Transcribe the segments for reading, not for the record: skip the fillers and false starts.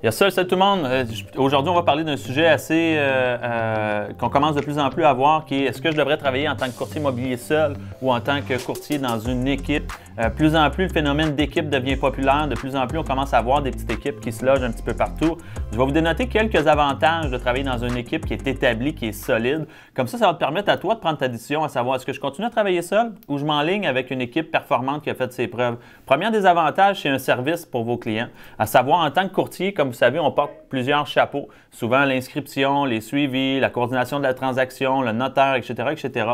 Yes, sir, salut tout le monde. Aujourd'hui, on va parler d'un sujet assez qu'on commence de plus en plus à voir, qui est est-ce que je devrais travailler en tant que courtier immobilier seul ou en tant que courtier dans une équipe? Plus en plus, le phénomène d'équipe devient populaire. De plus en plus, on commence à voir des petites équipes qui se logent un petit peu partout. Je vais vous dénoter quelques avantages de travailler dans une équipe qui est établie, qui est solide. Comme ça va te permettre à toi de prendre ta décision, à savoir est-ce que je continue à travailler seul ou je m'enligne avec une équipe performante qui a fait ses preuves. Premier des avantages, c'est un service pour vos clients. À savoir, en tant que courtier, comme vous savez, on porte plusieurs chapeaux. Souvent, l'inscription, les suivis, la coordination de la transaction, le notaire, etc., etc.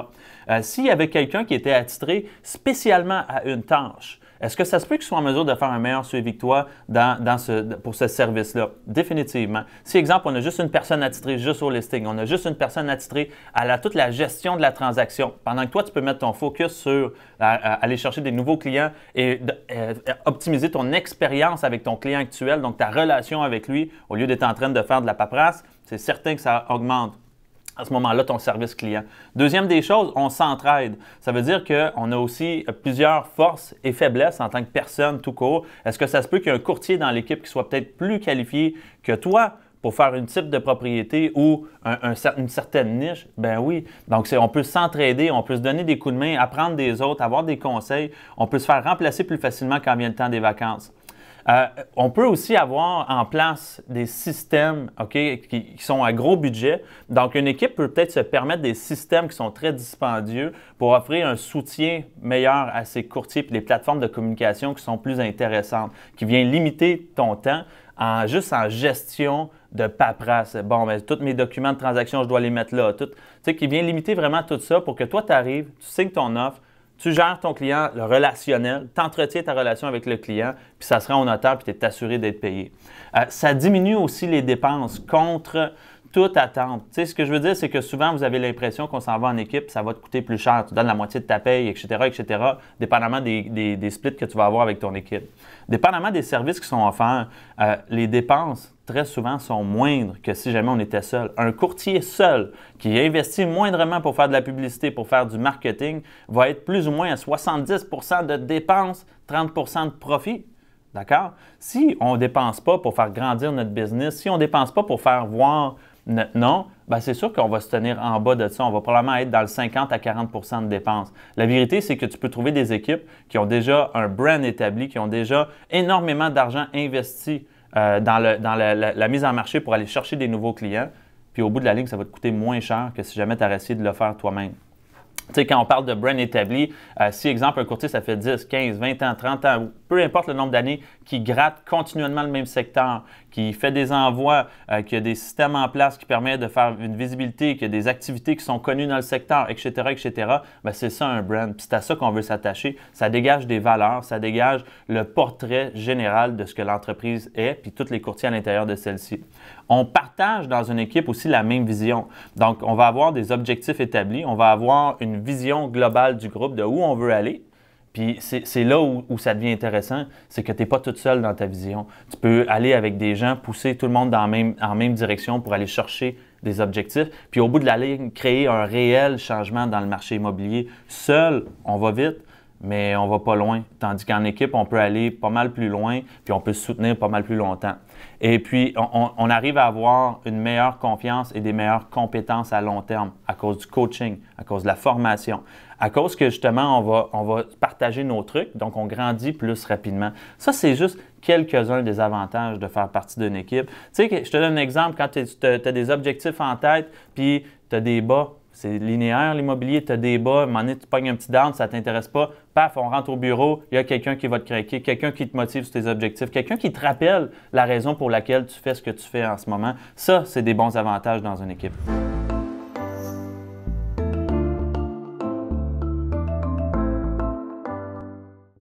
S'il y avait quelqu'un qui était attitré spécialement à une tâche, est-ce que ça se peut qu'il soit en mesure de faire un meilleur suivi que toi pour ce service-là? Définitivement. Si, exemple, on a juste une personne attitrée juste au listing, on a juste une personne attitrée à toute la gestion de la transaction, pendant que toi, tu peux mettre ton focus sur aller chercher des nouveaux clients et optimiser ton expérience avec ton client actuel, donc ta relation avec lui, au lieu d'être en train de faire de la paperasse, c'est certain que ça augmente à ce moment-là, ton service client. Deuxième des choses, on s'entraide. Ça veut dire qu'on a aussi plusieurs forces et faiblesses en tant que personne tout court. Est-ce que ça se peut qu'il y ait un courtier dans l'équipe qui soit peut-être plus qualifié que toi pour faire un type de propriété ou une certaine niche? Ben oui. Donc, on peut s'entraider, on peut se donner des coups de main, apprendre des autres, avoir des conseils. On peut se faire remplacer plus facilement quand vient le temps des vacances. On peut aussi avoir en place des systèmes qui sont à gros budget. Donc, une équipe peut peut-être se permettre des systèmes qui sont très dispendieux pour offrir un soutien meilleur à ses courtiers et des plateformes de communication qui sont plus intéressantes, qui viennent limiter ton temps juste en gestion de paperasse. Bon, ben, tous mes documents de transaction, je dois les mettre là. Qui vient limiter vraiment tout ça pour que toi, tu arrives, tu signes ton offre, tu gères ton client, le relationnel, tu entretiens ta relation avec le client, puis ça sera au notaire, puis tu es assuré d'être payé. Ça diminue aussi les dépenses contre toute attente. Tu sais, ce que je veux dire, c'est que souvent, vous avez l'impression qu'on s'en va en équipe, ça va te coûter plus cher. Tu donnes la moitié de ta paye, etc., etc., dépendamment des splits que tu vas avoir avec ton équipe. Dépendamment des services qui sont offerts, les dépenses, très souvent, sont moindres que si jamais on était seul. Un courtier seul qui investit moindrement pour faire de la publicité, pour faire du marketing, va être plus ou moins à 70 % de dépenses, 30 % de profit. D'accord? Si on ne dépense pas pour faire grandir notre business, si on ne dépense pas pour faire voir notre nom, bien c'est sûr qu'on va se tenir en bas de ça. On va probablement être dans le 50 à 40 % de dépenses. La vérité, c'est que tu peux trouver des équipes qui ont déjà un brand établi, qui ont déjà énormément d'argent investi dans la mise en marché pour aller chercher des nouveaux clients. Puis au bout de la ligne, ça va te coûter moins cher que si jamais tu as essayé de le faire toi-même. Tu sais, quand on parle de brand établi, si, exemple, un courtier, ça fait 10, 15, 20 ans, 30 ans, peu importe le nombre d'années, qui gratte continuellement le même secteur, qui fait des envois, qui a des systèmes en place qui permettent de faire une visibilité, qui a des activités qui sont connues dans le secteur, etc., etc., bien, c'est ça un brand. Puis c'est à ça qu'on veut s'attacher. Ça dégage des valeurs, ça dégage le portrait général de ce que l'entreprise est, puis tous les courtiers à l'intérieur de celle-ci. On partage dans une équipe aussi la même vision. Donc, on va avoir des objectifs établis, on va avoir une vision globale du groupe, de où on veut aller. Puis c'est là où ça devient intéressant, c'est que tu n'es pas toute seule dans ta vision. Tu peux aller avec des gens, pousser tout le monde en même direction pour aller chercher des objectifs. Puis au bout de la ligne, créer un réel changement dans le marché immobilier. Seul, on va vite, mais on ne va pas loin. Tandis qu'en équipe, on peut aller pas mal plus loin, puis on peut se soutenir pas mal plus longtemps. Et puis, on arrive à avoir une meilleure confiance et des meilleures compétences à long terme à cause du coaching, à cause de la formation, à cause que justement, on va partager nos trucs, donc on grandit plus rapidement. Ça, c'est juste quelques-uns des avantages de faire partie d'une équipe. Tu sais, je te donne un exemple, quand tu as des objectifs en tête, puis tu as des bas. C'est linéaire, l'immobilier, tu as des bas, à un moment donné, tu pognes un petit down, ça ne t'intéresse pas, paf, on rentre au bureau, il y a quelqu'un qui va te craquer, quelqu'un qui te motive sur tes objectifs, quelqu'un qui te rappelle la raison pour laquelle tu fais ce que tu fais en ce moment. Ça, c'est des bons avantages dans une équipe.